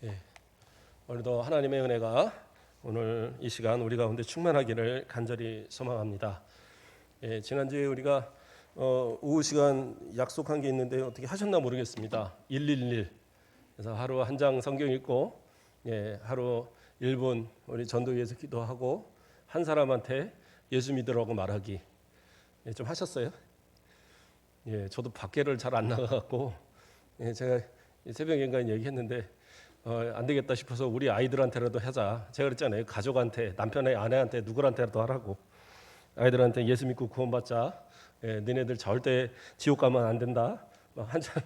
예, 오늘도 하나님의 은혜가 오늘 이 시간 우리 가운데 충만하기를 간절히 소망합니다. 예, 지난주에 우리가 오후 시간 약속한 게 있는데 어떻게 하셨나 모르겠습니다. 111. 그래서 하루 한 장 성경 읽고 하루 1분 우리 전도 위해서 기도하고 한 사람한테 예수 믿으라고 말하기. 좀 하셨어요? 예, 저도 밖에를 잘 안 나가갖고 제가 새벽인가 얘기했는데 안 되겠다 싶어서 우리 아이들한테라도 하자. 제가 그랬잖아요. 가족한테, 남편의 아내한테 누구한테라도 하라고. 아이들한테 예수 믿고 구원받자. 너네들 절대 지옥 가면 안 된다. 막 한참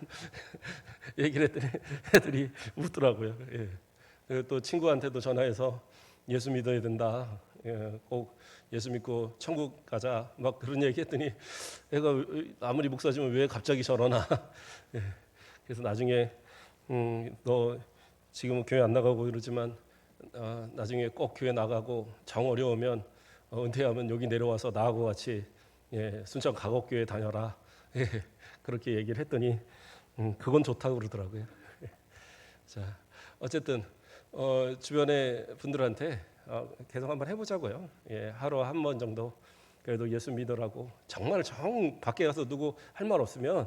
얘기를 했더니 애들이 웃더라고요. 그리고 또 친구한테도 전화해서 예수 믿어야 된다. 꼭 예수 믿고 천국 가자. 막 그런 얘기했더니 애가 아무리 목사지만 왜 갑자기 저러나. 그래서 나중에 너 지금은 교회 안 나가고 그러지만 나중에 꼭 교회 나가고 정 어려우면 은퇴하면 여기 내려와서 나하고 같이 순천 가곡교회 다녀라. 그렇게 얘기를 했더니 그건 좋다고 그러더라고요. 자, 어쨌든 주변의 분들한테 계속 한번 해보자고요. 하루 한 번 정도 그래도 예수 믿으라고. 정말 정 밖에 가서 누구 할 말 없으면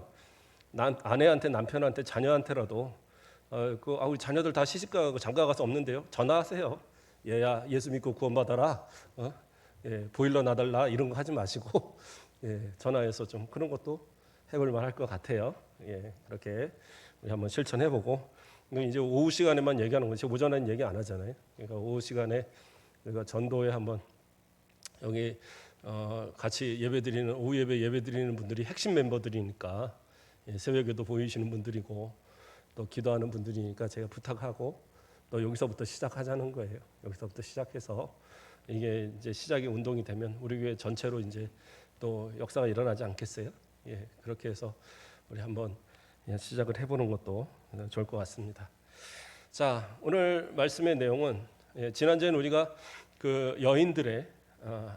아내한테, 남편한테, 자녀한테라도 우리 자녀들 다 시집가고 장가가서 없는데요. 전화하세요. 얘야 예수 믿고 구원받아라. 보일러 놔달라 이런 거 하지 마시고 전화해서 좀 그런 것도 해볼 만할 것 같아요. 그렇게 우리 한번 실천해보고 이제 오후 시간에만 얘기하는 거지 오전에는 얘기 안 하잖아요. 그러니까 오후 시간에 우리가 전도에 한번 여기 같이 예배드리는 오후 예배드리는 분들이 핵심 멤버들이니까 새벽에도 보이시는 분들이고 또 기도하는 분들이니까 제가 부탁하고 또 여기서부터 시작하자는 거예요. 여기서부터 시작해서 이게 이제 시작이 운동이 되면 우리 교회 전체로 이제 또 역사가 일어나지 않겠어요? 그렇게 해서 우리 한번 시작을 해보는 것도 좋을 것 같습니다. 자, 오늘 말씀의 내용은 지난주에는 우리가 그 여인들의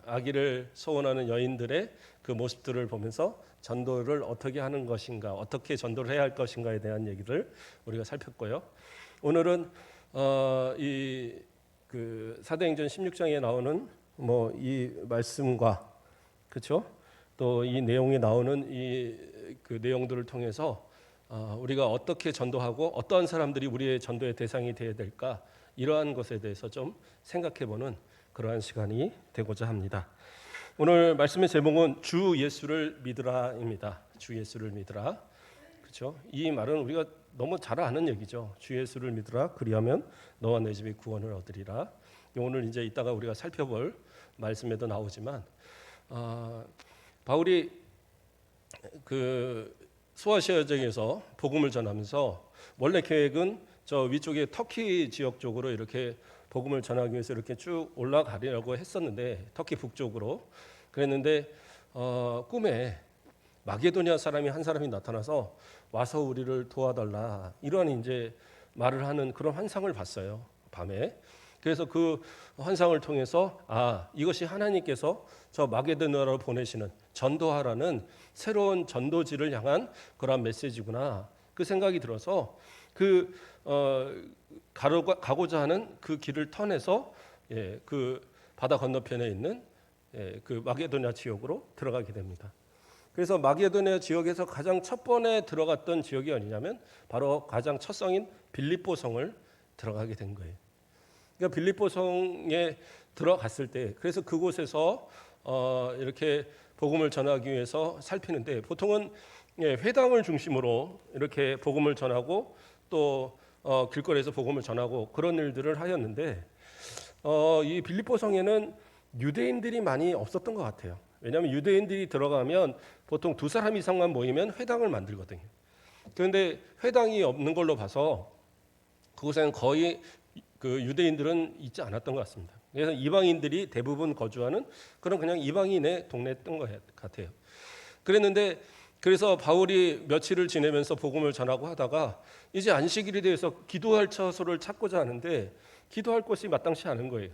아기를 소원하는 여인들의 그 모습들을 보면서 전도를 어떻게 하는 것인가, 어떻게 전도를 해야 할 것인가에 대한 얘기를 우리가 살폈고요. 오늘은 이 그 사도행전 16장에 나오는 이 말씀과 그렇죠? 또 이 내용에 나오는 이 그 내용들을 통해서 우리가 어떻게 전도하고 어떠한 사람들이 우리의 전도의 대상이 되어야 될까 이러한 것에 대해서 좀 생각해보는 그러한 시간이 되고자 합니다. 오늘 말씀의 제목은 주 예수를 믿으라입니다. 주 예수를 믿으라. 그렇죠? 이 말은 우리가 너무 잘 아는 얘기죠. 주 예수를 믿으라. 그리하면 너와 내 집이 구원을 얻으리라. 오늘 이제 이따가 우리가 살펴볼 말씀에도 나오지만 바울이 그 소아시아 여정에서 복음을 전하면서 원래 계획은 저 위쪽에 터키 지역 쪽으로 이렇게 복음을 전하기 위해서 이렇게 쭉 올라가려고 했었는데 터키 북쪽으로 그랬는데 꿈에 마게도니아 사람이 한 사람이 나타나서 와서 우리를 도와달라 이런 이제 말을 하는 그런 환상을 봤어요. 밤에. 그래서 그 환상을 통해서 이것이 하나님께서 저 마게도니아로 보내시는 전도하라는 새로운 전도지를 향한 그런 메시지구나 그 생각이 들어서 그 가고자 하는 그 길을 터내서 그 바다 건너편에 있는 그 마게도니아 지역으로 들어가게 됩니다. 그래서 마게도니아 지역에서 가장 첫 번에 들어갔던 지역이 어디냐면 바로 가장 첫 성인 빌립보 성을 들어가게 된 거예요. 그러니까 빌립보 성에 들어갔을 때 그래서 그곳에서 이렇게 복음을 전하기 위해서 살피는데 보통은 회당을 중심으로 이렇게 복음을 전하고 또 길거리에서 복음을 전하고 그런 일들을 하였는데 이 빌립보 성에는 유대인들이 많이 없었던 것 같아요. 왜냐하면 유대인들이 들어가면 보통 2사람 이상만 모이면 회당을 만들거든요. 그런데 회당이 없는 걸로 봐서 그곳에는 거의 그 유대인들은 있지 않았던 것 같습니다. 그래서 이방인들이 대부분 거주하는 그런 그냥 이방인의 동네였던 것 같아요. 그랬는데 그래서 바울이 며칠을 지내면서 복음을 전하고 하다가 이제 안식일에 대해서 기도할 처소를 찾고자 하는데 기도할 곳이 마땅치 않은 거예요.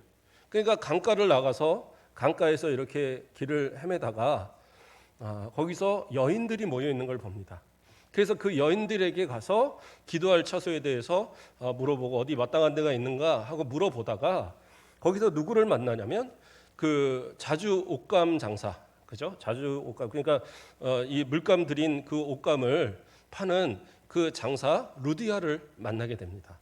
그러니까 강가를 나가서 강가에서 이렇게 길을 헤매다가 거기서 여인들이 모여 있는 걸 봅니다. 그래서 그 여인들에게 가서 기도할 처소에 대해서 물어보고 어디 마땅한 데가 있는가 하고 물어보다가 거기서 누구를 만나냐면 그 자주 옷감 장사, 그죠? 자주 옷감, 그러니까 이 물감 들인 그 옷감을 파는 그 장사 루디아를 만나게 됩니다.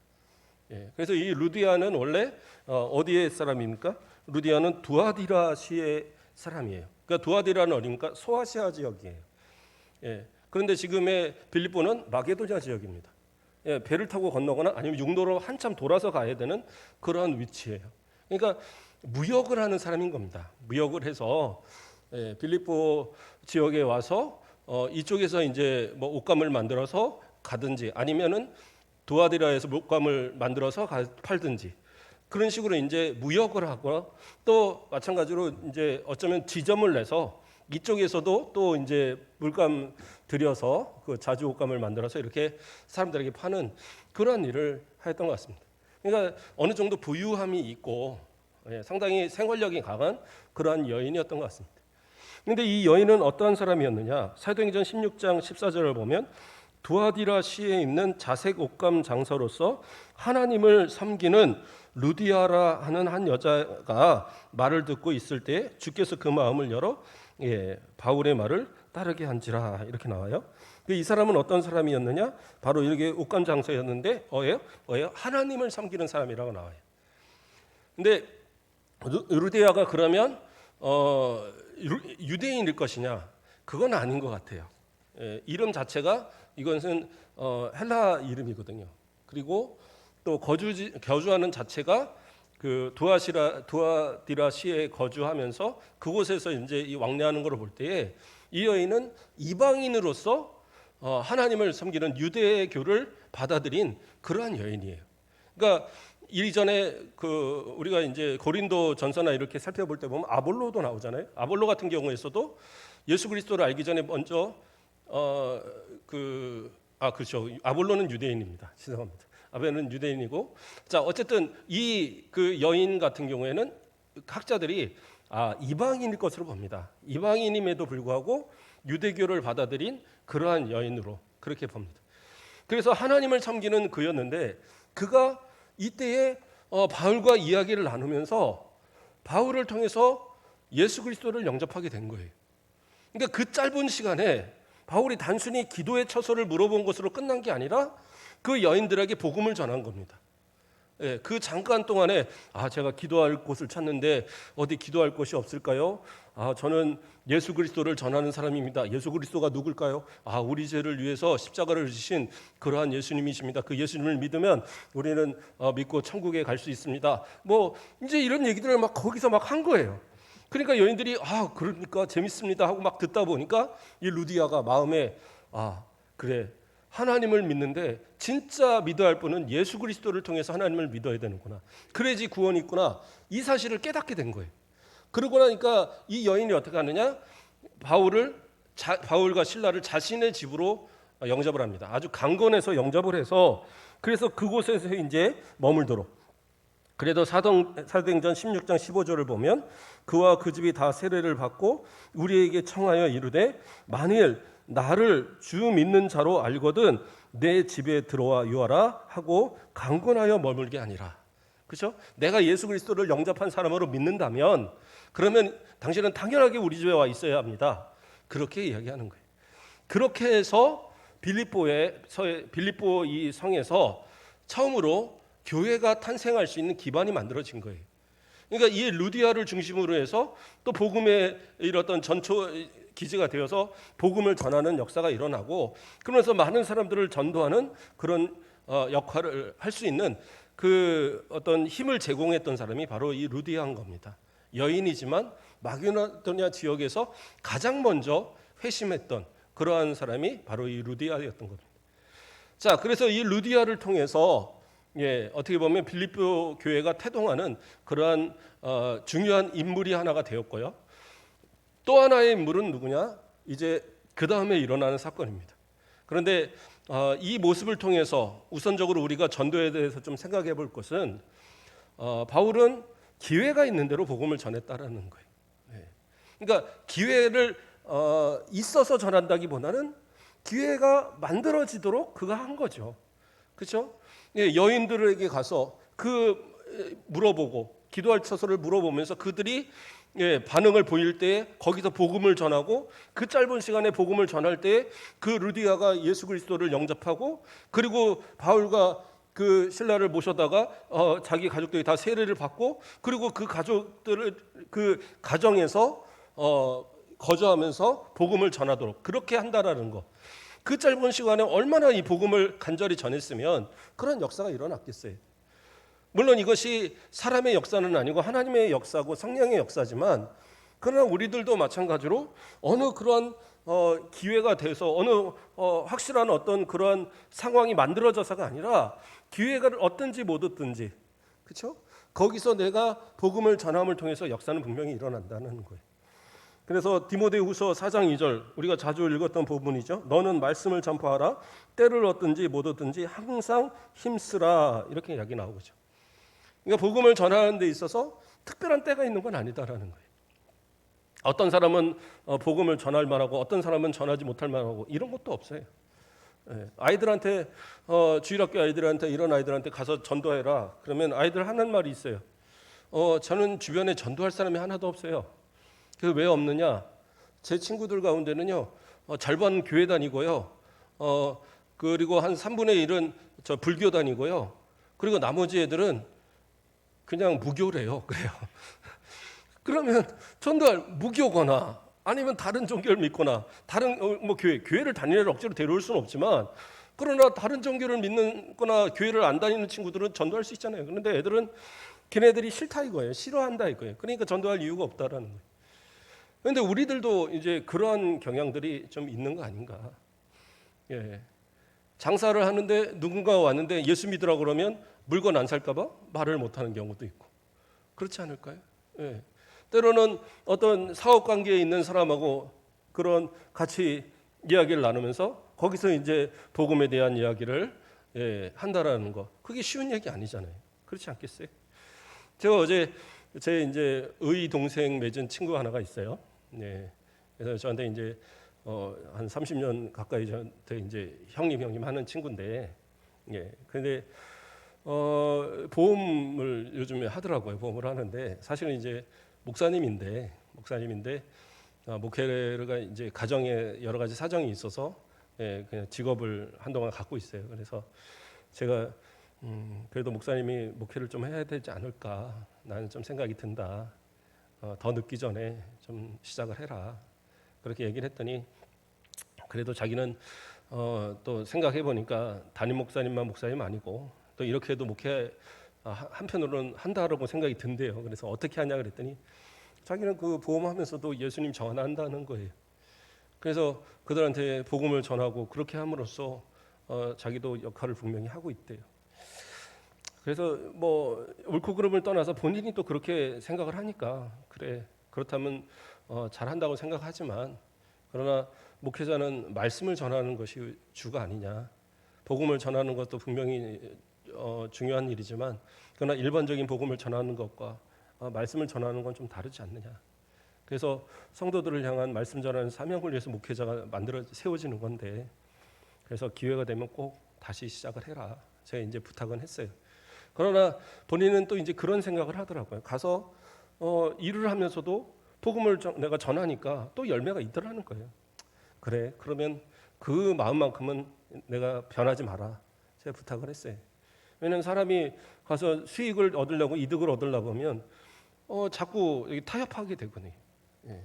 예, 그래서 이 루디아는 원래 어디의 사람입니까? 루디아는 두아디라시의 사람이에요. 그러니까 두아디라는 어디입니까? 소아시아 지역이에요. 예, 그런데 지금의 빌립보는 마게도냐 지역입니다. 예, 배를 타고 건너거나 아니면 육로로 한참 돌아서 가야 되는 그러한 위치예요. 그러니까 무역을 하는 사람인 겁니다. 무역을 해서 빌립보 지역에 와서 이쪽에서 이제 뭐 옷감을 만들어서 가든지 아니면은 두아디라에서 옷감을 만들어서 팔든지 그런 식으로 이제 무역을 하고 또 마찬가지로 이제 어쩌면 지점을 내서 이쪽에서도 또 이제 물감 들여서 그 자주 옷감을 만들어서 이렇게 사람들에게 파는 그런 일을 했던 것 같습니다. 그러니까 어느 정도 부유함이 있고 상당히 생활력이 강한 그러한 여인이었던 것 같습니다. 그런데 이 여인은 어떠한 사람이었느냐? 사도행전 16장 14절을 보면 두아디라 시에 있는 자색 옷감 장사로서 하나님을 섬기는 루디아라 하는 한 여자가 말을 듣고 있을 때 주께서 그 마음을 열어 바울의 말을 따르게 한지라 이렇게 나와요. 이 사람은 어떤 사람이었느냐? 바로 이렇게 옷감 장사였는데 하나님을 섬기는 사람이라고 나와요. 근데 루디아가 그러면 유대인일 것이냐? 그건 아닌 것 같아요. 이름 자체가 이것은 헬라 이름이거든요. 그리고 또 거주하는 자체가 그 두아디라 시에 거주하면서 그곳에서 이제 이 왕래하는 것을 볼 때에 이 여인은 이방인으로서 하나님을 섬기는 유대교를 받아들인 그러한 여인이에요. 그러니까 이전에 그 우리가 이제 고린도 전서나 이렇게 살펴볼 때 보면 아볼로도 나오잖아요. 아볼로 같은 경우에서도 예수 그리스도를 알기 전에 먼저 그렇죠. 아볼로는 유대인입니다. 죄송합니다. 아벨은 유대인이고, 자 어쨌든 이 그 여인 같은 경우에는 학자들이 이방인일 것으로 봅니다. 이방인임에도 불구하고 유대교를 받아들인 그러한 여인으로 그렇게 봅니다. 그래서 하나님을 섬기는 그였는데 그가 이때에 바울과 이야기를 나누면서 바울을 통해서 예수 그리스도를 영접하게 된 거예요. 그러니까 그 짧은 시간에 바울이 단순히 기도의 처소를 물어본 것으로 끝난 게 아니라 그 여인들에게 복음을 전한 겁니다. 예, 그 잠깐 동안에 제가 기도할 곳을 찾는데 어디 기도할 곳이 없을까요? 저는 예수 그리스도를 전하는 사람입니다. 예수 그리스도가 누굴까요? 우리 죄를 위해서 십자가를 지신 그러한 예수님이십니다. 그 예수님을 믿으면 우리는 믿고 천국에 갈 수 있습니다. 뭐 이제 이런 얘기들을 막 거기서 막 한 거예요. 그러니까 여인들이 그러니까 재밌습니다 하고 막 듣다 보니까 이 루디아가 마음에 그래 하나님을 믿는데 진짜 믿어야 할 분은 예수 그리스도를 통해서 하나님을 믿어야 되는구나. 그래야지 구원이 있구나. 이 사실을 깨닫게 된 거예요. 그러고 나니까 이 여인이 어떻게 하느냐? 바울과 신라를 자신의 집으로 영접을 합니다. 아주 강건해서 영접을 해서 그래서 그곳에서 이제 머물도록. 그래도 사도행전 16장 15절을 보면 그와 그 집이 다 세례를 받고 우리에게 청하여 이르되 만일 나를 주 믿는 자로 알거든 내 집에 들어와 유하라 하고 강권하여 머물게 아니라. 그렇죠? 내가 예수 그리스도를 영접한 사람으로 믿는다면 그러면 당신은 당연하게 우리 집에 와 있어야 합니다. 그렇게 이야기하는 거예요. 그렇게 해서 빌립보 이 성에서 처음으로 교회가 탄생할 수 있는 기반이 만들어진 거예요. 그러니까 이 루디아를 중심으로 해서 또 복음의 이런 전초 기지가 되어서 복음을 전하는 역사가 일어나고 그러면서 많은 사람들을 전도하는 그런 역할을 할 수 있는 그 어떤 힘을 제공했던 사람이 바로 이 루디아인 겁니다. 여인이지만 마게도냐 지역에서 가장 먼저 회심했던 그러한 사람이 바로 이 루디아였던 겁니다. 자, 그래서 이 루디아를 통해서 어떻게 보면 빌립보 교회가 태동하는 그러한 중요한 인물이 하나가 되었고요. 또 하나의 인물은 누구냐? 이제 그 다음에 일어나는 사건입니다. 그런데 이 모습을 통해서 우선적으로 우리가 전도에 대해서 좀 생각해 볼 것은 바울은 기회가 있는 대로 복음을 전했다라는 거예요. 그러니까 기회를 있어서 전한다기보다는 기회가 만들어지도록 그가 한 거죠. 그렇죠? 예, 여인들에게 가서 물어보고 기도할 처소를 물어보면서 그들이 반응을 보일 때 거기서 복음을 전하고 그 짧은 시간에 복음을 전할 때 그 루디아가 예수 그리스도를 영접하고 그리고 바울과 그 신라를 모셔다가 자기 가족들이 다 세례를 받고 그리고 그 가족들을 그 가정에서 거주하면서 복음을 전하도록 그렇게 한다라는 거. 그 짧은 시간에 얼마나 이 복음을 간절히 전했으면 그런 역사가 일어났겠어요. 물론 이것이 사람의 역사는 아니고 하나님의 역사고 성령의 역사지만 그러나 우리들도 마찬가지로 어느 그런 기회가 돼서 어느 확실한 어떤 그런 상황이 만들어져서가 아니라 기회가 얻든지 못 얻든지 그렇죠? 거기서 내가 복음을 전함을 통해서 역사는 분명히 일어난다는 거예요. 그래서 디모데후서 4장 2절 우리가 자주 읽었던 부분이죠. 너는 말씀을 전파하라. 때를 얻든지 못 얻든지 항상 힘쓰라. 이렇게 이야기 나오죠. 그러니까 복음을 전하는 데 있어서 특별한 때가 있는 건 아니다라는 거예요. 어떤 사람은 복음을 전할 만하고 어떤 사람은 전하지 못할 만하고 이런 것도 없어요. 아이들한테 주일학교 아이들한테 이런 아이들한테 가서 전도해라. 그러면 아이들 하는 말이 있어요. 저는 주변에 전도할 사람이 하나도 없어요. 그래서 왜 없느냐? 제 친구들 가운데는요 절반 교회 다니고요. 그리고 한 3분의 1은 저 불교 다니고요. 그리고 나머지 애들은 그냥 무교래요. 그래요. 그러면 전도할 무교거나 아니면 다른 종교를 믿거나 다른 교회를 다니는 억지로 데려올 수는 없지만 그러나 다른 종교를 믿는거나 교회를 안 다니는 친구들은 전도할 수 있잖아요. 그런데 애들은 걔네들이 싫다 이거예요. 싫어한다 이거예요. 그러니까 전도할 이유가 없다라는 거예요. 그런데 우리들도 이제 그러한 경향들이 좀 있는 거 아닌가? 예. 장사를 하는데 누군가 왔는데 예수 믿으라고 그러면 물건 안 살까봐 말을 못하는 경우도 있고 그렇지 않을까요? 예. 때로는 어떤 사업 관계에 있는 사람하고 그런 같이 이야기를 나누면서 거기서 이제 복음에 대한 이야기를 한다라는 거 그게 쉬운 얘기 아니잖아요. 그렇지 않겠어요? 제가 어제 제 이제 의 동생 맺은 친구 하나가 있어요. 네. 그래서 저한테 이제 한 30년 가까이 저한테 이제 형님 하는 친구인데, 예. 근데 보험을 요즘에 하더라고요. 보험을 하는데 사실은 이제 목사님인데 목회가 이제 가정에 여러 가지 사정이 있어서 그냥 직업을 한동안 갖고 있어요. 그래서 제가 그래도 목사님이 목회를 좀 해야 되지 않을까 나는 좀 생각이 든다. 더 늦기 전에 좀 시작을 해라. 그렇게 얘기를 했더니 그래도 자기는 또 생각해 보니까 담임 목사님만 목사님 아니고 또 이렇게 해도 목회 한편으로는 한다라고 생각이 든대요. 그래서 어떻게 하냐 그랬더니 자기는 그 보험하면서도 예수님 전한다는 거예요. 그래서 그들한테 복음을 전하고 그렇게 함으로써 자기도 역할을 분명히 하고 있대요. 그래서 뭐 옳고 그름을 떠나서 본인이 또 그렇게 생각을 하니까 그래 그렇다면 잘한다고 생각하지만 그러나 목회자는 말씀을 전하는 것이 주가 아니냐. 복음을 전하는 것도 분명히 중요한 일이지만 그러나 일반적인 복음을 전하는 것과 말씀을 전하는 건 좀 다르지 않느냐. 그래서 성도들을 향한 말씀 전하는 사명을 위해서 목회자가 세워지는 건데 그래서 기회가 되면 꼭 다시 시작을 해라. 제가 이제 부탁은 했어요. 그러나 본인은 또 이제 그런 생각을 하더라고요. 가서 일을 하면서도 복음을 내가 전하니까 또 열매가 있더라는 거예요. 그래, 그러면 그 마음만큼은 내가 변하지 마라. 제가 부탁을 했어요. 왜냐하면 사람이 가서 수익을 얻으려고 이득을 얻으려고 하면 자꾸 타협하게 되거든요. 예.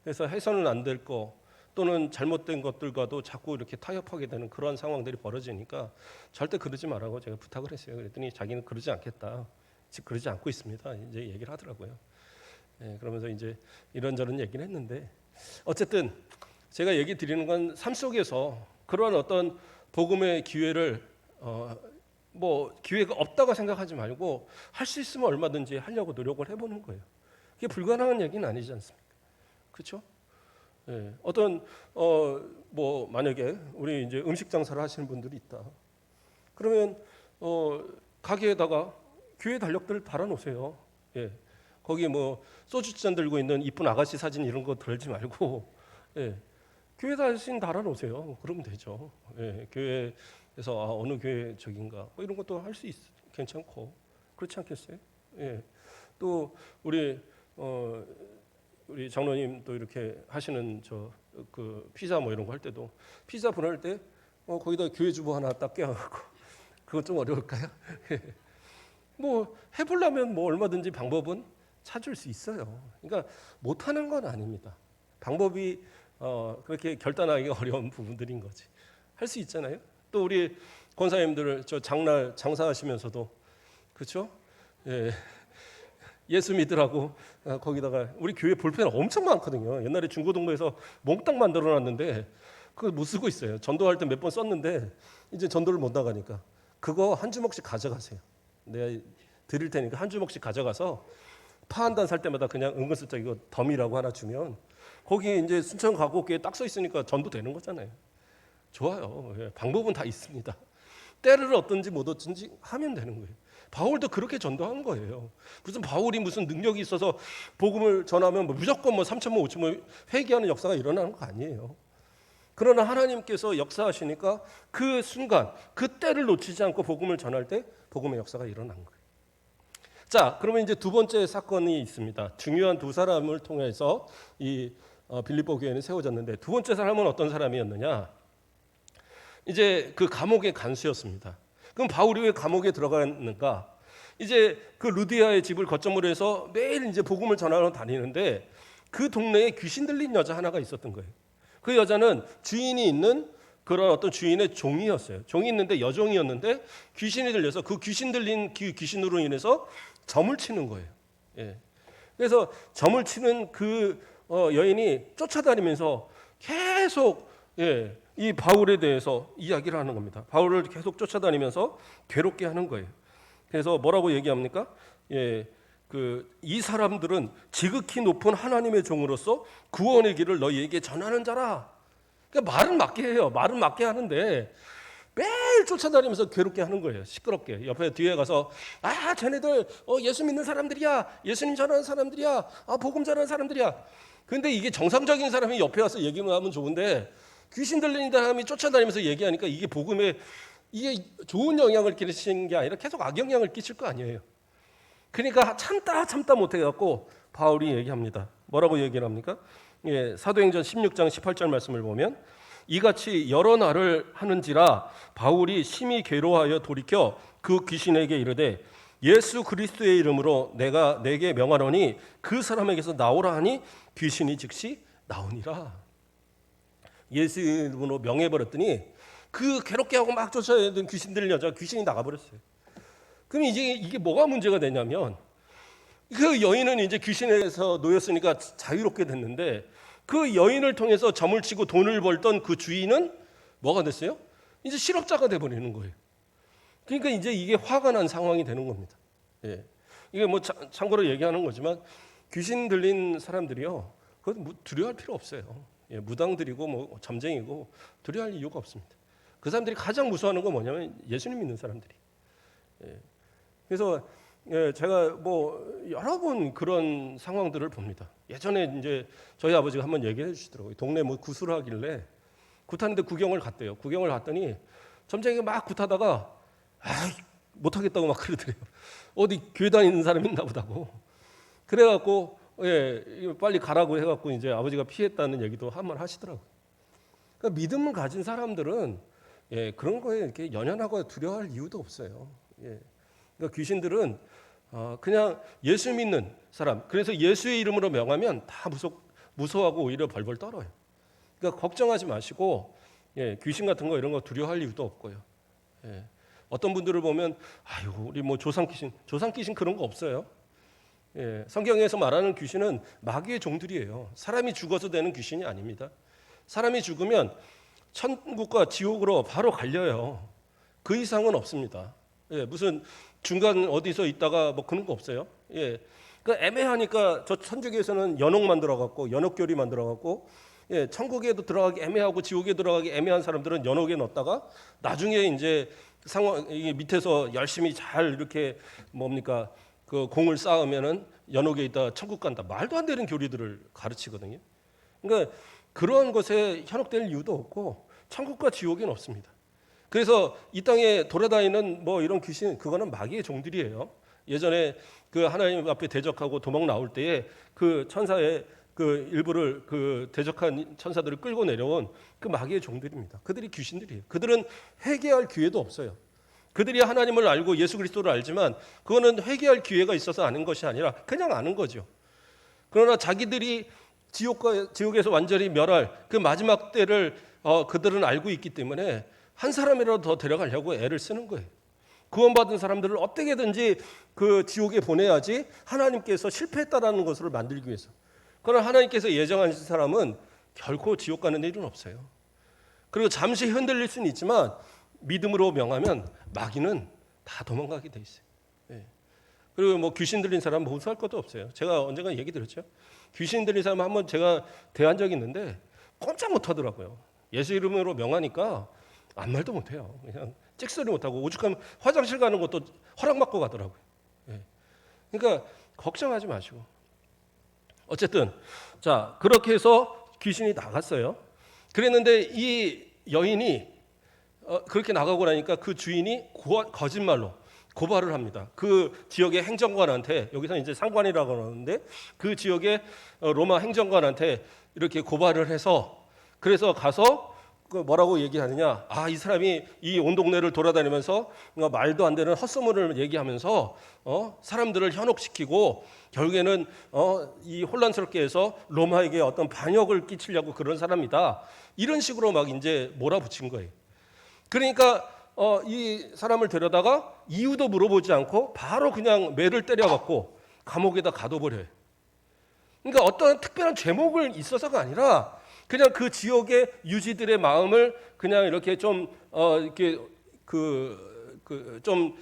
그래서 해서는 안 될 거 또는 잘못된 것들과도 자꾸 이렇게 타협하게 되는 그런 상황들이 벌어지니까 절대 그러지 말라고 제가 부탁을 했어요. 그랬더니 자기는 그러지 않겠다. 즉 그러지 않고 있습니다. 이제 얘기를 하더라고요. 예, 그러면서 이제 이런저런 얘기를 했는데 어쨌든 제가 얘기 드리는 건 삶 속에서 그런 어떤 복음의 기회를 기회가 없다고 생각하지 말고 할 수 있으면 얼마든지 하려고 노력을 해보는 거예요. 그게 불가능한 얘기는 아니지 않습니까? 그렇죠? 예, 어떤 만약에 우리 이제 음식 장사를 하시는 분들이 있다. 그러면 가게에다가 교회 달력들을 달아놓으세요. 예, 거기 뭐 소주잔 들고 있는 이쁜 아가씨 사진 이런 거 들지 말고 예, 교회 다니신 달아놓으세요. 그러면 되죠. 예, 교회에서 어느 교회 적인가 뭐 이런 것도 할 수 괜찮고 그렇지 않겠어요? 예. 또 우리 우리 장로님 또 이렇게 하시는 그 피자 뭐 이런 거 할 때도 피자 보낼 때 거기다 교회 주보 하나 딱 껴갖고 그것 좀 어려울까요? 뭐 해보려면 뭐 얼마든지 방법은 찾을 수 있어요. 그러니까 못하는 건 아닙니다. 방법이 그렇게 결단하기가 어려운 부분들인 거지. 할 수 있잖아요. 또 우리 권사님들 장날 장사하시면서도 그렇죠? 예. 예수 믿으라고 거기다가 우리 교회 볼펜 엄청 많거든요. 옛날에 중고등부에서 몽땅 만들어놨는데 그거 못 쓰고 있어요. 전도할 때 몇 번 썼는데 이제 전도를 못 나가니까 그거 한 주먹씩 가져가세요. 내가 드릴 테니까 한 주먹씩 가져가서 파 한 단 살 때마다 그냥 은근슬쩍 이거 덤이라고 하나 주면 거기 이제 순천 가곡교에 딱 써 있으니까 전도 되는 거잖아요. 좋아요. 예, 방법은 다 있습니다. 때를 얻든지 못 얻든지 하면 되는 거예요. 바울도 그렇게 전도한 거예요. 무슨 바울이 무슨 능력이 있어서 복음을 전하면 무조건 3,000명, 5,000명 회개하는 역사가 일어나는 거 아니에요. 그러나 하나님께서 역사하시니까 그 순간, 그 때를 놓치지 않고 복음을 전할 때 복음의 역사가 일어난 거예요. 자, 그러면 이제 두 번째 사건이 있습니다. 중요한 두 사람을 통해서 이 빌립보 교회는 세워졌는데 두 번째 사람은 어떤 사람이었느냐? 이제 그 감옥의 간수였습니다. 그럼 바울이 왜 감옥에 들어갔는가? 이제 그 루디아의 집을 거점으로 해서 매일 이제 복음을 전하러 다니는데 그 동네에 귀신 들린 여자 하나가 있었던 거예요. 그 여자는 주인이 있는 그런 어떤 주인의 종이었어요. 종이 있는데 여종이었는데 귀신이 들려서 그 귀신 들린 귀신으로 인해서 점을 치는 거예요. 예. 그래서 점을 치는 그 여인이 쫓아다니면서 계속 이 바울에 대해서 이야기를 하는 겁니다. 바울을 계속 쫓아다니면서 괴롭게 하는 거예요. 그래서 뭐라고 얘기합니까? 이 사람들은 지극히 높은 하나님의 종으로서 구원의 길을 너희에게 전하는 자라. 그러니까 말은 맞게 해요. 말은 맞게 하는데 매일 쫓아다니면서 괴롭게 하는 거예요. 시끄럽게. 옆에 뒤에 가서 쟤네들 예수 믿는 사람들이야. 예수님 전하는 사람들이야. 복음 전하는 사람들이야. 근데 이게 정상적인 사람이 옆에 와서 얘기만 하면 좋은데 귀신 들리는 사람이 쫓아다니면서 얘기하니까 이게 복음에 이게 좋은 영향을 끼치는 게 아니라 계속 악영향을 끼칠 거 아니에요. 그러니까 참다 못해갖고 바울이 얘기합니다. 뭐라고 얘기를 합니까? 사도행전 16장 18절 말씀을 보면 이같이 여러 날을 하는지라 바울이 심히 괴로워하여 돌이켜 그 귀신에게 이르되 예수 그리스도의 이름으로 내가 내게 명하노니 그 사람에게서 나오라 하니 귀신이 즉시 나오니라. 예수 이름으로 명해버렸더니 그 괴롭게 하고 막 쫓아내던 귀신 들린 여자가 귀신이 나가버렸어요. 그럼 이제 이게 뭐가 문제가 되냐면 그 여인은 이제 귀신에서 놓였으니까 자유롭게 됐는데 그 여인을 통해서 점을 치고 돈을 벌던 그 주인은 뭐가 됐어요? 이제 실업자가 돼버리는 거예요. 그러니까 이제 이게 화가 난 상황이 되는 겁니다. 이게 뭐 참고로 얘기하는 거지만 귀신 들린 사람들이요, 그건 두려워할 필요 없어요. 무당들이고 뭐 점쟁이고 두려워할 이유가 없습니다. 그 사람들이 가장 무서워하는 건 뭐냐면 예수님 믿는 사람들이. 그래서 제가 뭐 여러 번 그런 상황들을 봅니다. 예전에 이제 저희 아버지가 한번 얘기해 주시더라고요. 동네 뭐 구슬을 하길래 굿하는데 구경을 갔대요. 구경을 갔더니 점쟁이가 막 굿하다가 못하겠다고 막 그러더래요. 어디 교회 다니는 사람이 있나 보다고. 그래갖고 빨리 가라고 해갖고 이제 아버지가 피했다는 얘기도 한번 하시더라고요. 그러니까 믿음을 가진 사람들은 그런 거에 이렇게 연연하고 두려워할 이유도 없어요. 그러니까 귀신들은 그냥 예수 믿는 사람, 그래서 예수의 이름으로 명하면 다 무서워하고 오히려 벌벌 떨어요. 그러니까 걱정하지 마시고 귀신 같은 거 이런 거 두려워할 이유도 없고요. 어떤 분들을 보면 우리 뭐 조상 귀신 그런 거 없어요. 성경에서 말하는 귀신은 마귀의 종들이에요. 사람이 죽어서 되는 귀신이 아닙니다. 사람이 죽으면 천국과 지옥으로 바로 갈려요. 그 이상은 없습니다. 무슨 중간 어디서 있다가 뭐 그런 거 없어요. 그러니까 애매하니까 저 천주교에서는 연옥 만들어갖고 연옥교리 만들어갖고 천국에도 들어가기 애매하고 지옥에 들어가기 애매한 사람들은 연옥에 넣었다가 나중에 이제 상황 밑에서 열심히 잘 이렇게 뭡니까 그 공을 쌓으면은 연옥에 있다 천국 간다. 말도 안 되는 교리들을 가르치거든요. 그러니까 그러한 것에 현혹될 이유도 없고 천국과 지옥은 없습니다. 그래서 이 땅에 돌아다니는 뭐 이런 귀신, 그거는 마귀의 종들이에요. 예전에 그 하나님 앞에 대적하고 도망 나올 때에 그 천사의 그 일부를 그 대적한 천사들을 끌고 내려온 그 마귀의 종들입니다. 그들이 귀신들이에요. 그들은 회개할 기회도 없어요. 그들이 하나님을 알고 예수 그리스도를 알지만 그거는 회개할 기회가 있어서 아는 것이 아니라 그냥 아는 거죠. 그러나 자기들이 지옥에서 완전히 멸할 그 마지막 때를 그들은 알고 있기 때문에 한 사람이라도 더 데려가려고 애를 쓰는 거예요. 구원받은 사람들을 어떻게든지 그 지옥에 보내야지 하나님께서 실패했다라는 것을 만들기 위해서. 그러나 하나님께서 예정하신 사람은 결코 지옥 가는 일은 없어요. 그리고 잠시 흔들릴 수는 있지만 믿음으로 명하면 마귀는 다 도망가게 돼 있어요. 예. 그리고 뭐 귀신 들린 사람 모수할 것도 없어요. 제가 언젠가 얘기 들었죠. 귀신 들린 사람 한번 제가 대한 적이 있는데 꼼짝 못 하더라고요. 예수 이름으로 명하니까 아무 말도 못 해요. 그냥 찍소리 못 하고 오죽하면 화장실 가는 것도 허락받고 가더라고요. 예. 그러니까 걱정하지 마시고. 어쨌든 자, 그렇게 해서 귀신이 나갔어요. 그랬는데 이 여인이 그렇게 나가고 나니까 그 주인이 거짓말로 고발을 합니다. 그 지역의 행정관한테, 여기서 이제 상관이라고 하는데 그 지역의 로마 행정관한테 이렇게 고발을 해서, 그래서 가서 뭐라고 얘기하느냐, 이 사람이 이 온 동네를 돌아다니면서 말도 안 되는 헛소문을 얘기하면서 사람들을 현혹시키고 결국에는 이 혼란스럽게 해서 로마에게 어떤 반역을 끼치려고 그런 사람이다, 이런 식으로 막 이제 몰아붙인 거예요. 그러니까 이 사람을 데려다가 이유도 물어보지 않고 바로 그냥 매를 때려갖고 감옥에다 가둬버려요. 그러니까 어떤 특별한 죄목을 있어서가 아니라 그냥 그 지역의 유지들의 마음을 그냥 이렇게 좀 이렇게 좀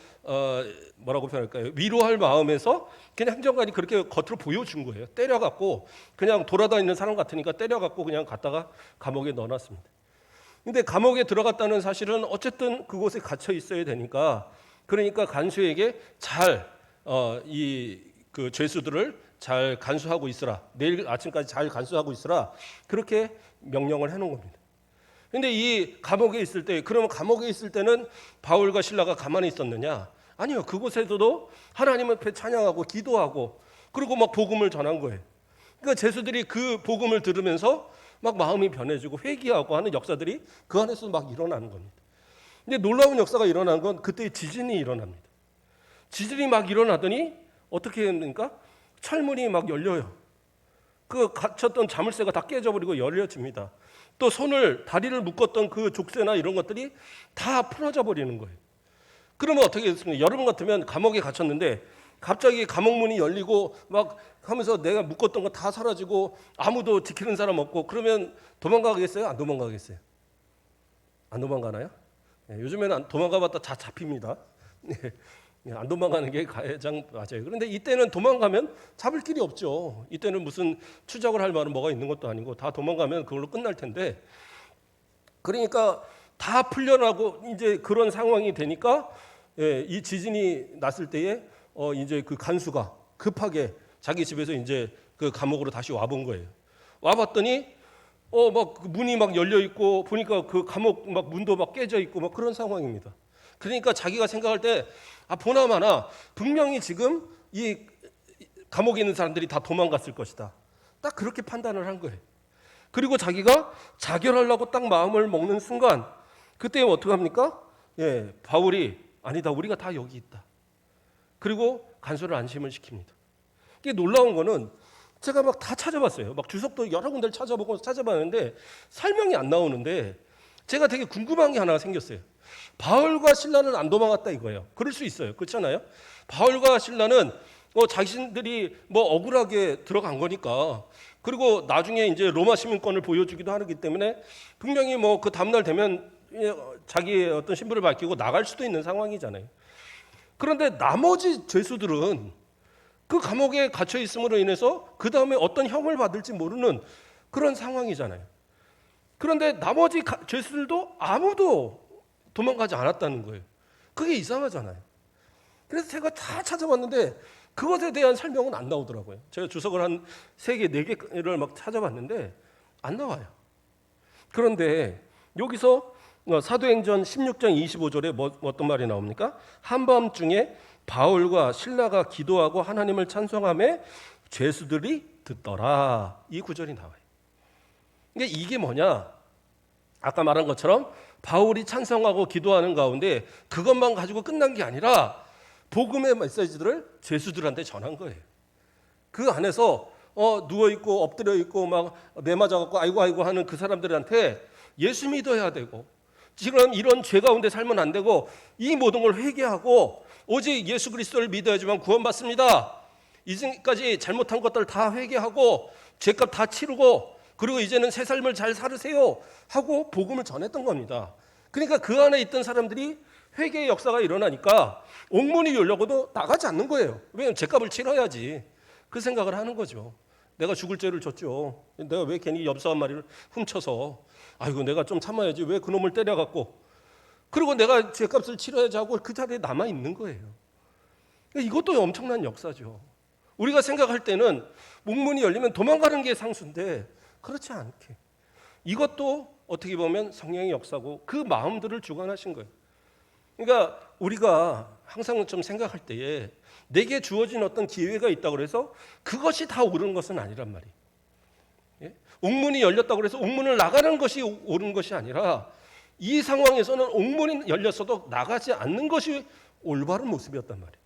뭐라고 표현할까요? 위로할 마음에서 그냥 행정관이 그렇게 겉으로 보여준 거예요. 때려갖고 그냥 돌아다니는 사람 같으니까 때려갖고 그냥 갖다가 감옥에 넣어놨습니다. 근데 감옥에 들어갔다는 사실은 어쨌든 그곳에 갇혀 있어야 되니까, 그러니까 간수에게 잘 그 죄수들을 잘 간수하고 있으라, 내일 아침까지 잘 간수하고 있으라, 그렇게 명령을 해놓은 겁니다. 근데 이 감옥에 있을 때, 그러면 감옥에 있을 때는 바울과 실라가 가만히 있었느냐? 아니요. 그곳에서도 하나님 앞에 찬양하고 기도하고 그리고 막 복음을 전한 거예요. 그러니까 죄수들이 그 복음을 들으면서 막 마음이 변해지고 회개하고 하는 역사들이 그 안에서 막 일어나는 겁니다. 근데 놀라운 역사가 일어나는 건 그때 지진이 일어납니다. 지진이 막 일어나더니 어떻게 됩니까? 철문이 막 열려요. 그 갇혔던 자물쇠가 다 깨져버리고 열려집니다. 또 다리를 묶었던 그 족쇄나 이런 것들이 다 풀어져 버리는 거예요. 그러면 어떻게 됐습니까? 여러분 같으면 감옥에 갇혔는데 갑자기 감옥 문이 열리고 막 하면서 내가 묶었던 거 다 사라지고 아무도 지키는 사람 없고, 그러면 도망가겠어요? 안 도망가겠어요? 안 도망가나요? 네, 요즘에는 도망가봤다 다 잡힙니다. 네, 안 도망가는 게 가장 맞아요. 그런데 이때는 도망가면 잡을 길이 없죠. 이때는 무슨 추적을 할 만한 뭐가 있는 것도 아니고 다 도망가면 그걸로 끝날 텐데, 그러니까 다 풀려나고 이제 그런 상황이 되니까 이 지진이 났을 때에 이제 그 간수가 급하게 자기 집에서 이제 그 감옥으로 다시 와본 거예요. 와봤더니 막 문이 막 열려 있고 보니까 그 감옥 막 문도 막 깨져 있고 막 그런 상황입니다. 그러니까 자기가 생각할 때 보나마나 분명히 지금 이 감옥에 있는 사람들이 다 도망갔을 것이다. 딱 그렇게 판단을 한 거예요. 그리고 자기가 자결하려고 딱 마음을 먹는 순간 그때 어떻게 합니까? 바울이 아니다, 우리가 다 여기 있다. 그리고 간수를 안심을 시킵니다. 이게 놀라운 거는 제가 막 다 찾아봤어요. 막 주석도 여러 군데를 찾아봤는데 설명이 안 나오는데 제가 되게 궁금한 게 하나 생겼어요. 바울과 실라는 안 도망갔다 이거예요. 그럴 수 있어요. 그렇잖아요. 바울과 실라는 자신들이 뭐 억울하게 들어간 거니까, 그리고 나중에 이제 로마 시민권을 보여주기도 하기 때문에 분명히 뭐 그 다음날 되면 자기의 어떤 신분을 밝히고 나갈 수도 있는 상황이잖아요. 그런데 나머지 죄수들은 그 감옥에 갇혀 있음으로 인해서 그 다음에 어떤 형을 받을지 모르는 그런 상황이잖아요. 그런데 나머지 죄수들도 아무도 도망가지 않았다는 거예요. 그게 이상하잖아요. 그래서 제가 다 찾아봤는데 그것에 대한 설명은 안 나오더라고요. 제가 주석을 한 3개, 4개를 막 찾아봤는데 안 나와요. 그런데 여기서 사도행전 16장 25절에 어떤 말이 나옵니까? 한밤중에 바울과 실라가 기도하고 하나님을 찬송하며 죄수들이 듣더라. 이 구절이 나와요. 그러니까 이게 뭐냐? 아까 말한 것처럼 바울이 찬송하고 기도하는 가운데 그것만 가지고 끝난 게 아니라 복음의 메시지들을 죄수들한테 전한 거예요. 그 안에서 누워 있고 엎드려 있고 막 매맞아 갖고 아이고 하는 그 사람들한테 예수 믿어야 되고, 지금 이런 죄 가운데 살면 안 되고, 이 모든 걸 회개하고 오직 예수 그리스도를 믿어야지만 구원받습니다. 이제까지 잘못한 것들 다 회개하고 죄값 다 치르고 그리고 이제는 새 삶을 잘 살으세요 하고 복음을 전했던 겁니다. 그러니까 그 안에 있던 사람들이 회개의 역사가 일어나니까 옥문이 열려고도 나가지 않는 거예요. 왜냐하면 죄값을 치러야지. 그 생각을 하는 거죠. 내가 죽을 죄를 졌죠. 내가 왜 괜히 엽서 한 마리를 훔쳐서, 아이고 내가 좀 참아야지, 왜 그놈을 때려갖고, 그리고 내가 죄값을 치러야지 하고 그 자리에 남아 있는 거예요. 이것도 엄청난 역사죠. 우리가 생각할 때는 옥문이 열리면 도망가는 게 상수인데 그렇지 않게 이것도 어떻게 보면 성령의 역사고 그 마음들을 주관하신 거예요. 그러니까 우리가 항상 좀 생각할 때에 내게 주어진 어떤 기회가 있다고 해서 그것이 다 옳은 것은 아니란 말이에요. 예? 옥문이 열렸다고 해서 옥문을 나가는 것이 옳은 것이 아니라 이 상황에서는 옥문이 열렸어도 나가지 않는 것이 올바른 모습이었단 말이에요.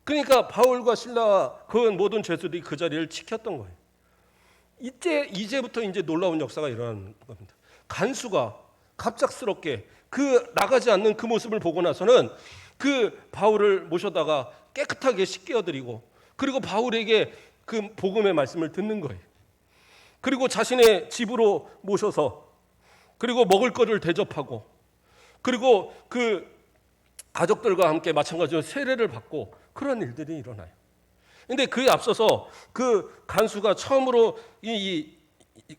그러니까 바울과 실라와 그 모든 죄수들이 그 자리를 지켰던 거예요. 이제부터 놀라운 역사가 일어나는 겁니다. 간수가 갑작스럽게 그 나가지 않는 그 모습을 보고 나서는 그 바울을 모셔다가 깨끗하게 씻겨드리고, 그리고 바울에게 그 복음의 말씀을 듣는 거예요. 그리고 자신의 집으로 모셔서 그리고 먹을 거를 대접하고, 그리고 그 가족들과 함께 마찬가지로 세례를 받고 그런 일들이 일어나요. 근데 그에 앞서서 그 간수가 처음으로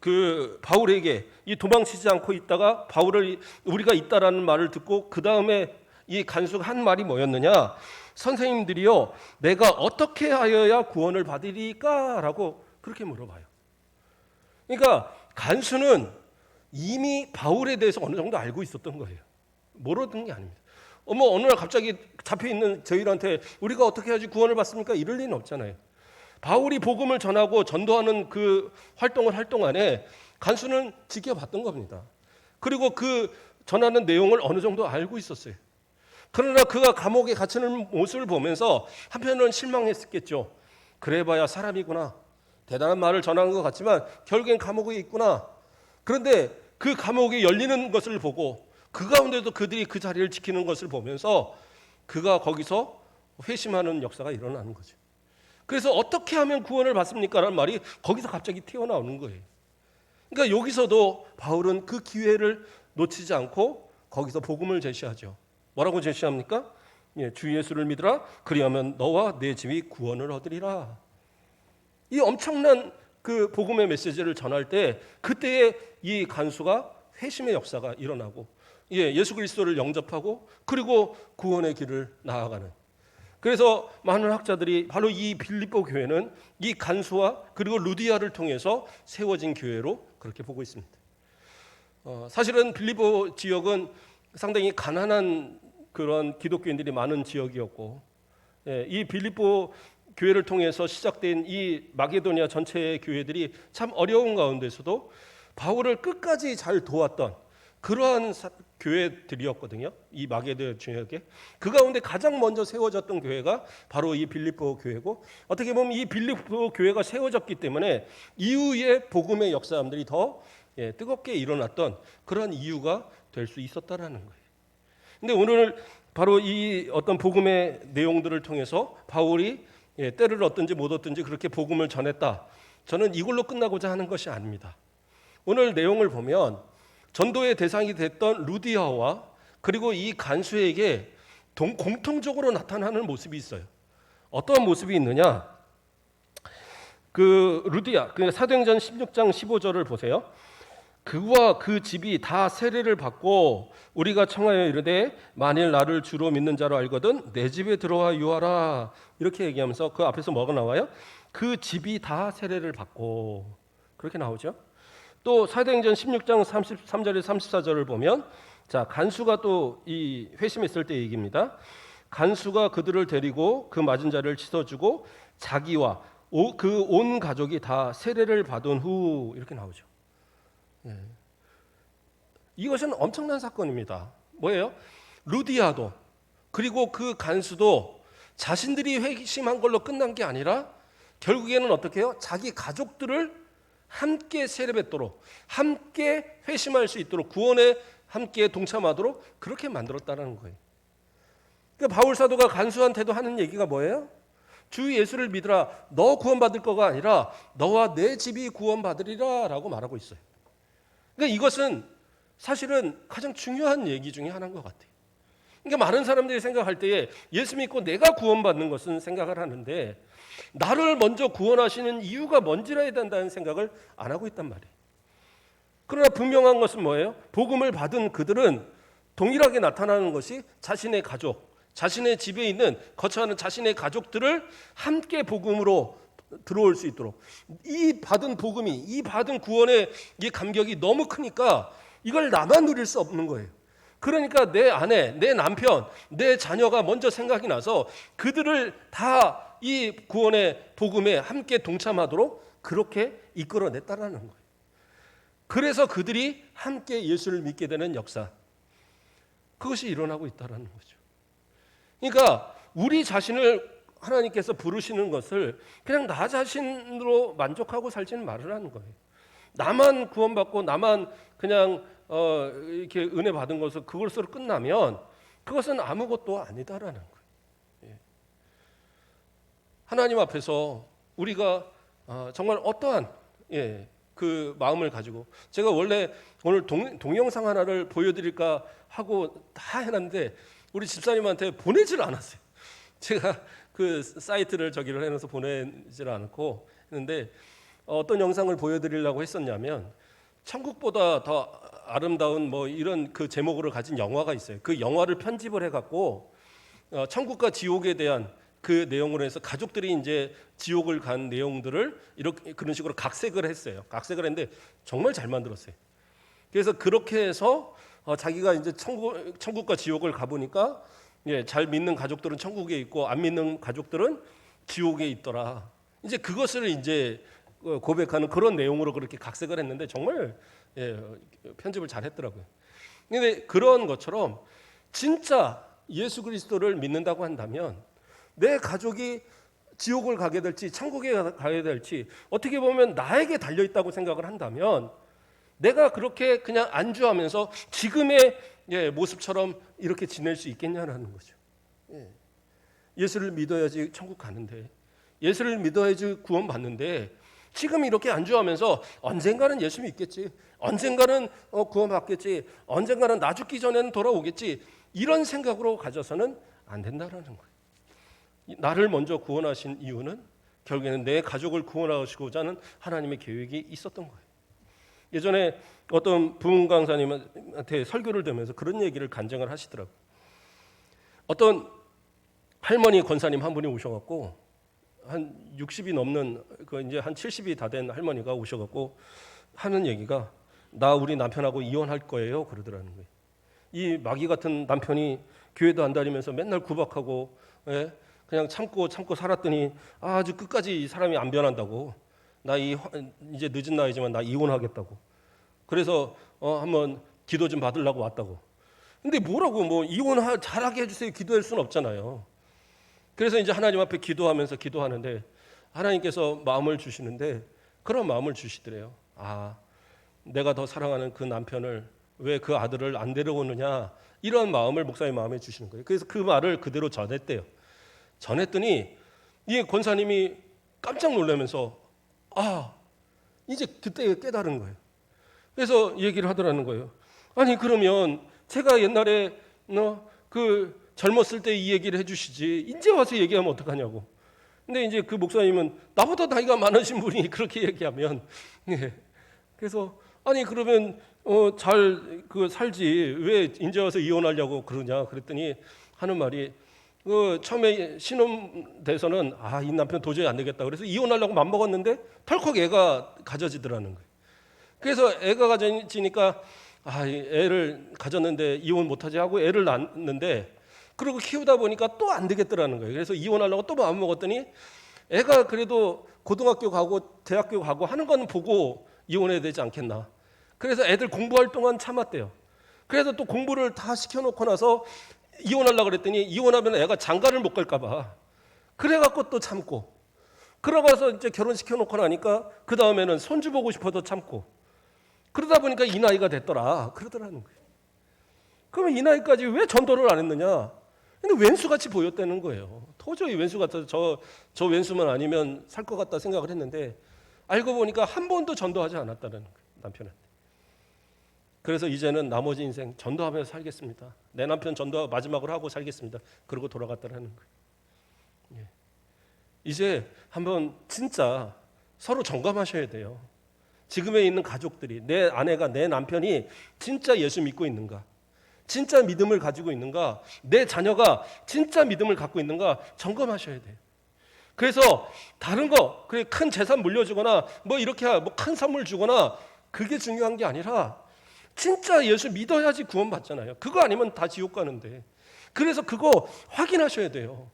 그 바울에게 이 도망치지 않고 있다가 바울을 우리가 있다라는 말을 듣고 그 다음에 이 간수가 한 말이 뭐였느냐? 선생님들이요, 내가 어떻게 하여야 구원을 받으리까라고 그렇게 물어봐요. 그러니까 간수는 이미 바울에 대해서 어느 정도 알고 있었던 거예요. 모르던 게 아닙니다. 어느 날 갑자기 잡혀 있는 저희한테 우리가 어떻게 해야지 구원을 받습니까? 이럴 리는 없잖아요. 바울이 복음을 전하고 전도하는 그 활동을 할 동안에 간수는 지켜봤던 겁니다. 그리고 그 전하는 내용을 어느 정도 알고 있었어요. 그러나 그가 감옥에 갇히는 모습을 보면서 한편으로는 실망했겠죠. 그래봐야 사람이구나. 대단한 말을 전하는 것 같지만 결국엔 감옥에 있구나. 그런데 그 감옥이 열리는 것을 보고 그 가운데도 그들이 그 자리를 지키는 것을 보면서 그가 거기서 회심하는 역사가 일어나는 거죠. 그래서 어떻게 하면 구원을 받습니까? 라는 말이 거기서 갑자기 튀어나오는 거예요. 그러니까 여기서도 바울은 그 기회를 놓치지 않고 거기서 복음을 제시하죠. 뭐라고 제시합니까? 주 예수를 믿으라. 그리하면 너와 내 집이 구원을 얻으리라. 이 엄청난 그 복음의 메시지를 전할 때 그때에 이 간수가 회심의 역사가 일어나고 예수 그리스도를 영접하고 그리고 구원의 길을 나아가는. 그래서 많은 학자들이 바로 이 빌립보 교회는 이 간수와 그리고 루디아를 통해서 세워진 교회로 그렇게 보고 있습니다. 사실은 빌립보 지역은 상당히 가난한 그런 기독교인들이 많은 지역이었고, 이 빌립보 교회를 통해서 시작된 이 마게도니아 전체의 교회들이 참 어려운 가운데서도 바울을 끝까지 잘 도왔던 그러한 교회들이었거든요. 이 마게도니아 지역에 그 가운데 가장 먼저 세워졌던 교회가 바로 이 빌립보 교회고, 어떻게 보면 이 빌립보 교회가 세워졌기 때문에 이후에 복음의 역사들이 더 뜨겁게 일어났던 그런 이유가 될 수 있었다라는 거예요. 근데 오늘 바로 이 어떤 복음의 내용들을 통해서 바울이 때를 얻든지 못 얻든지 그렇게 복음을 전했다. 저는 이걸로 끝나고자 하는 것이 아닙니다. 오늘 내용을 보면 전도의 대상이 됐던 루디아와 그리고 이 간수에게 공통적으로 나타나는 모습이 있어요. 어떤 모습이 있느냐? 그 루디아, 그러니까 사도행전 16장 15절을 보세요. 그와 그 집이 다 세례를 받고 우리가 청하여 이르되 만일 나를 주로 믿는 자로 알거든 내 집에 들어와 유하라. 이렇게 얘기하면서 그 앞에서 뭐가 나와요? 그 집이 다 세례를 받고, 그렇게 나오죠. 또 사도행전 16장 33절에 34절을 보면 자, 간수가 또 이 회심했을 때 얘기입니다. 간수가 그들을 데리고 그 맞은 자를 씻어주고 자기와 그 온 가족이 다 세례를 받은 후 이렇게 나오죠. 예. 이것은 엄청난 사건입니다. 뭐예요? 루디아도 그리고 그 간수도 자신들이 회심한 걸로 끝난 게 아니라 결국에는 어떻게 해요? 자기 가족들을 함께 세례받도록 함께 회심할 수 있도록 구원에 함께 동참하도록 그렇게 만들었다는 거예요. 그러니까 바울 사도가 간수한테도 하는 얘기가 뭐예요? 주 예수를 믿으라. 너 구원받을 거가 아니라 너와 내 집이 구원받으리라 라고 말하고 있어요. 그러니까 이것은 사실은 가장 중요한 얘기 중에 하나인 것 같아요. 그러니까 많은 사람들이 생각할 때에 예수 믿고 내가 구원받는 것은 생각을 하는데 나를 먼저 구원하시는 이유가 뭔지를 해야 된다는 생각을 안 하고 있단 말이에요. 그러나 분명한 것은 뭐예요? 복음을 받은 그들은 동일하게 나타나는 것이 자신의 가족, 자신의 집에 있는 거처하는 자신의 가족들을 함께 복음으로 들어올 수 있도록 이 받은 복음이 이 받은 구원의 이 감격이 너무 크니까 이걸 나만 누릴 수 없는 거예요. 그러니까 내 아내, 내 남편, 내 자녀가 먼저 생각이 나서 그들을 다 이 구원의 복음에 함께 동참하도록 그렇게 이끌어냈다라는 거예요. 그래서 그들이 함께 예수를 믿게 되는 역사, 그것이 일어나고 있다는 거죠. 그러니까 우리 자신을 하나님께서 부르시는 것을 그냥 나 자신으로 만족하고 살지는 말으라는 거예요. 나만 구원받고 나만 그냥 이렇게 은혜 받은 것을 그것으로 끝나면 그것은 아무것도 아니다라는 거예요. 하나님 앞에서 우리가 정말 어떠한 그 마음을 가지고 제가 원래 오늘 동영상 하나를 보여드릴까 하고 다 해놨는데 우리 집사님한테 보내질 않았어요. 제가 그 사이트를 저기를 해놔서 보내질 않고 했는데 어떤 영상을 보여드리려고 했었냐면 천국보다 더 아름다운 뭐 이런 그 제목으로 가진 영화가 있어요. 그 영화를 편집을 해갖고 천국과 지옥에 대한 그 내용으로 해서 가족들이 이제 지옥을 간 내용들을 이렇게 그런 식으로 각색을 했어요. 각색을 했는데 정말 잘 만들었어요. 그래서 그렇게 해서 자기가 이제 천국과 지옥을 가보니까 잘 믿는 가족들은 천국에 있고 안 믿는 가족들은 지옥에 있더라. 이제 그것을 이제 고백하는 그런 내용으로 그렇게 각색을 했는데 정말 편집을 잘 했더라고요. 근데 그런 것처럼 진짜 예수 그리스도를 믿는다고 한다면 내 가족이 지옥을 가게 될지 천국에 가게 될지 어떻게 보면 나에게 달려있다고 생각을 한다면 내가 그렇게 그냥 안주하면서 지금의 모습처럼 이렇게 지낼 수 있겠냐라는 거죠. 예수를 믿어야지 천국 가는데 예수를 믿어야지 구원 받는데 지금 이렇게 안주하면서 언젠가는 예수 믿겠지, 언젠가는 구원 받겠지, 언젠가는 나 죽기 전에는 돌아오겠지 이런 생각으로 가져서는 안 된다라는 거예요. 나를 먼저 구원하신 이유는 결국에는 내 가족을 구원하시고자 하는 하나님의 계획이 있었던 거예요. 예전에 어떤 부흥 강사님한테 설교를 들으면서 그런 얘기를 간증을 하시더라고요. 어떤 할머니 권사님 한 분이 오셔갖고 한 60이 넘는 그 이제 한 70이 다 된 할머니가 오셔갖고 하는 얘기가 나 우리 남편하고 이혼할 거예요 그러더라는 거예요. 이 마귀 같은 남편이 교회도 안 다니면서 맨날 구박하고 그냥 참고 살았더니 아주 끝까지 이 사람이 안 변한다고. 나 이제 늦은 나이지만 나 이혼하겠다고. 그래서 한번 기도 좀 받으려고 왔다고. 근데 뭐라고 뭐 이혼 잘하게 해주세요 기도할 수는 없잖아요. 그래서 이제 하나님 앞에 기도하는데 하나님께서 마음을 주시는데 그런 마음을 주시더래요. 아, 내가 더 사랑하는 그 남편을 왜 그 아들을 안 데려오느냐 이런 마음을 목사님 마음에 주시는 거예요. 그래서 그 말을 그대로 전했대요. 전했더니 이 권사님이 깜짝 놀라면서 이제 그때 깨달은 거예요. 그래서 얘기를 하더라는 거예요. 아니 그러면 제가 옛날에 그 젊었을 때 이 얘기를 해주시지 이제 와서 얘기하면 어떡하냐고. 근데 이제 그 목사님은 나보다 나이가 많으신 분이 그렇게 얘기하면 그래서 아니 그러면 잘 살지 왜 이제 와서 이혼하려고 그러냐 그랬더니 하는 말이 처음에 신혼 돼서는 이 남편 도저히 안 되겠다 그래서 이혼하려고 맘먹었는데 덜컥 애가 가져지더라는 거예요. 그래서 애가 가져지니까 애를 가졌는데 이혼 못하지 하고 애를 낳았는데, 그리고 키우다 보니까 또 안 되겠더라는 거예요. 그래서 이혼하려고 또 마음 먹었더니 애가 그래도 고등학교 가고 대학교 가고 하는 건 보고 이혼해야 되지 않겠나. 그래서 애들 공부할 동안 참았대요. 그래서 또 공부를 다 시켜놓고 나서 이혼하려고 그랬더니 이혼하면 애가 장가를 못 갈까 봐. 그래갖고 또 참고, 그러고서 이제 결혼시켜놓고 나니까 그 다음에는 손주 보고 싶어도 참고, 그러다 보니까 이 나이가 됐더라 그러더라는 거예요. 그러면 이 나이까지 왜 전도를 안 했느냐? 근데 왼수같이 보였다는 거예요. 도저히 왼수 같아서 저 왼수만 아니면 살 것 같다 생각을 했는데, 알고 보니까 한 번도 전도하지 않았다는 거예요, 남편한테. 그래서 이제는 나머지 인생 전도하면서 살겠습니다. 내 남편 전도 마지막으로 하고 살겠습니다. 그러고 돌아갔다는 거예요. 예. 이제 한번 진짜 서로 점검하셔야 돼요. 지금에 있는 가족들이, 내 아내가, 내 남편이 진짜 예수 믿고 있는가, 진짜 믿음을 가지고 있는가, 내 자녀가 진짜 믿음을 갖고 있는가 점검하셔야 돼요. 그래서 다른 거, 그래 큰 재산 물려주거나 뭐 이렇게 뭐 큰 선물 주거나 그게 중요한 게 아니라 진짜 예수 믿어야지 구원 받잖아요. 그거 아니면 다 지옥 가는데. 그래서 그거 확인하셔야 돼요.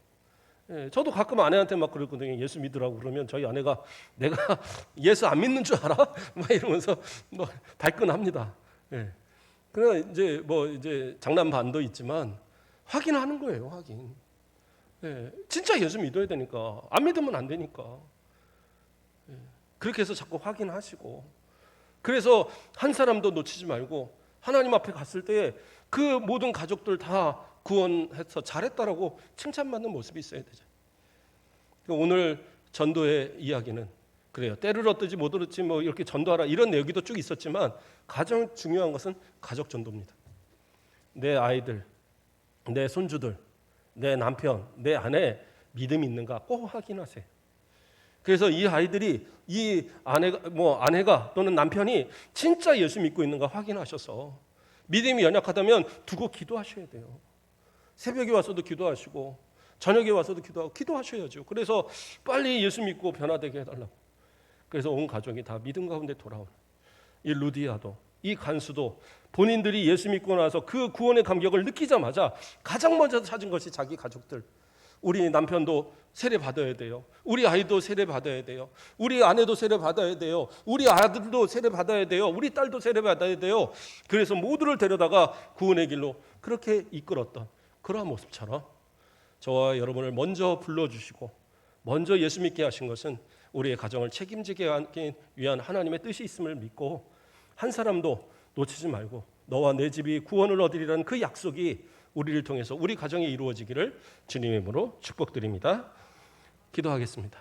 예, 저도 가끔 아내한테 막 그러거든요. 예수 믿으라고 그러면 저희 아내가 내가 예수 안 믿는 줄 알아? 막 이러면서 뭐 발끈합니다. 예. 그러나 이제 장난 반도 있지만 확인하는 거예요, 확인. 예, 진짜 예수 믿어야 되니까. 안 믿으면 안 되니까. 예, 그렇게 해서 자꾸 확인하시고, 그래서 한 사람도 놓치지 말고 하나님 앞에 갔을 때 그 모든 가족들 다 구원해서 잘했다라고 칭찬받는 모습이 있어야 되죠. 오늘 전도의 이야기는 그래요. 때를 얻든지 못 얻든지 뭐 이렇게 전도하라 이런 얘기도 쭉 있었지만, 가장 중요한 것은 가족 전도입니다. 내 아이들, 내 손주들, 내 남편, 내 아내 믿음이 있는가 꼭 확인하세요. 그래서 이 아이들이, 이 아내가 또는 남편이 진짜 예수 믿고 있는가 확인하셔서, 믿음이 연약하다면 두고 기도하셔야 돼요. 새벽에 와서도 기도하시고 저녁에 와서도 기도하셔야죠. 그래서 빨리 예수 믿고 변화되게 해달라고. 그래서 온 가족이 다 믿음 가운데 돌아오는, 이 루디아도, 이 간수도 본인들이 예수 믿고 나서 그 구원의 감격을 느끼자마자 가장 먼저 찾은 것이 자기 가족들. 우리 남편도 세례 받아야 돼요. 우리 아이도 세례 받아야 돼요. 우리 아내도 세례 받아야 돼요. 우리 아들도 세례 받아야 돼요. 우리 딸도 세례 받아야 돼요. 그래서 모두를 데려다가 구원의 길로 그렇게 이끌었던 그러한 모습처럼 저와 여러분을 먼저 불러주시고 먼저 예수 믿게 하신 것은 우리의 가정을 책임지게 하기 위한 하나님의 뜻이 있음을 믿고, 한 사람도 놓치지 말고 너와 내 집이 구원을 얻으리라는 그 약속이 우리를 통해서 우리 가정에 이루어지기를 주님의 이름으로 축복드립니다. 기도하겠습니다.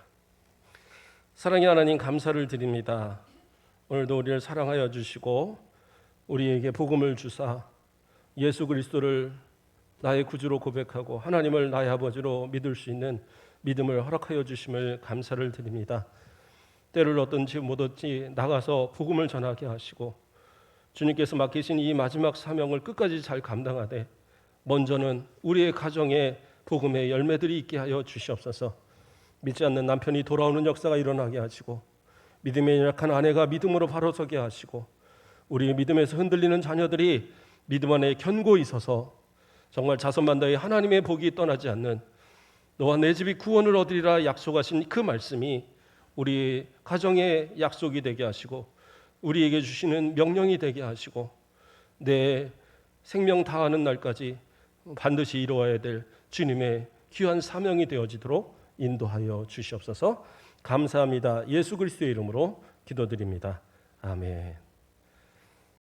사랑의 하나님, 감사를 드립니다. 오늘도 우리를 사랑하여 주시고 우리에게 복음을 주사 예수 그리스도를 나의 구주로 고백하고 하나님을 나의 아버지로 믿을 수 있는 믿음을 허락하여 주심을 감사를 드립니다. 때를 얻든지 못 얻든지 나가서 복음을 전하게 하시고 주님께서 맡기신 이 마지막 사명을 끝까지 잘 감당하되 먼저는 우리의 가정에 복음의 열매들이 있게 하여 주시옵소서. 믿지 않는 남편이 돌아오는 역사가 일어나게 하시고 믿음에 연약한 아내가 믿음으로 바로 서게 하시고 우리 믿음에서 흔들리는 자녀들이 믿음 안에 견고히 서서 정말 자손만다의 하나님의 복이 떠나지 않는 너와 내 집이 구원을 얻으리라 약속하신 그 말씀이 우리 가정의 약속이 되게 하시고 우리에게 주시는 명령이 되게 하시고 내 생명 다하는 날까지 반드시 이루어야 될 주님의 귀한 사명이 되어지도록 인도하여 주시옵소서. 감사합니다. 예수 그리스도의 이름으로 기도드립니다. 아멘.